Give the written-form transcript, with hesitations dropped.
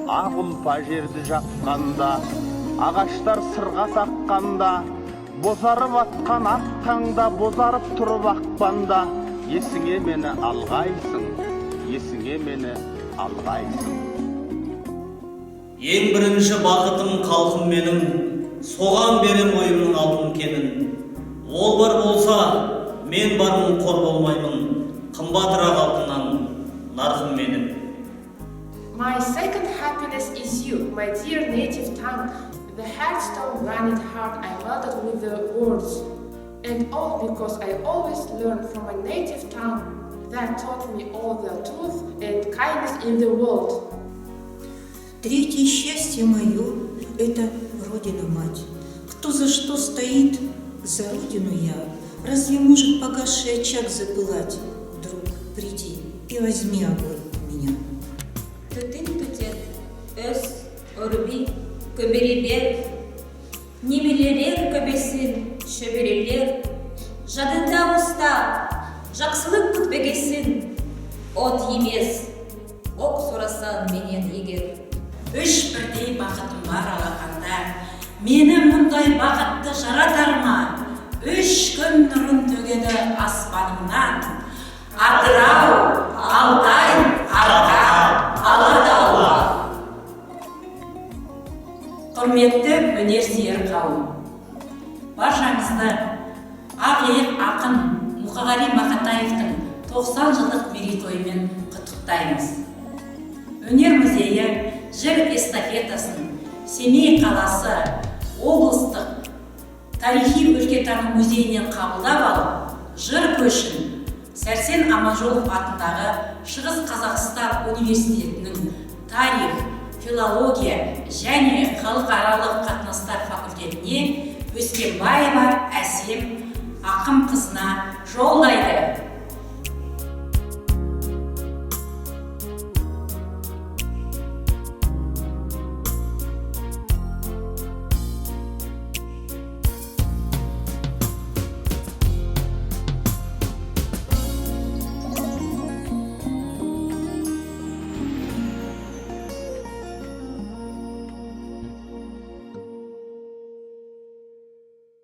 ақ ұлпа жерді жапқанда, ағаштар сырға саққанда, бозарып атқан ақ таңда, бозарып тұрып ақпанда, есіңе мені алғайсың, есіңе мені алғайсың. Ең бірінші бақытым халқым менің, соған берем ойымның алтын кенін. Ол бар болса, мен бармын, қор болмаймын, қымбатырақ алтыннан нарқым менің. My second happiness is you, my dear native tongue, the heartstone granite heart I melted with the words. And all because I always learned from my native tongue that taught me all the truth and kindness in the world. Третье счастье мое – это Родина-мать. Кто за что стоит, за Родину я. Разве может погасший очаг запылать? Друг, приди и возьми огонь у меня. Түтін түтет, өз, үрби, көберебер, немелелер көбесін, шөберелер, жадында ұстап, жақсылық күтпегесін, от емес, оқ сұрасан менен егер. Үш бірдей бақытым бар алақанда, мені мұндай бақытты жаратар ма? Үш күн нұрын төгеді аспанымнан. Атырау, Алтай, Арқа, Алатауға. Құрметті өнерсүйер қауым, баршаңызды ақ-иық ақын Мұқағали Мақатаевтың 90 жылдық мерейтойымен құттықтаймыз. Өнер музейі жыр эстафетасын Семей қаласы облыстық тарихи өлкетану музейінен қабылдап алып, жыр көшін Сәрсен Аманжолов атындағы Шығыс Қазақстан университетінің тарих, филология және халықаралық қатынастар факультетіне Өскенбаева Әсем ақын қызына жолдайды.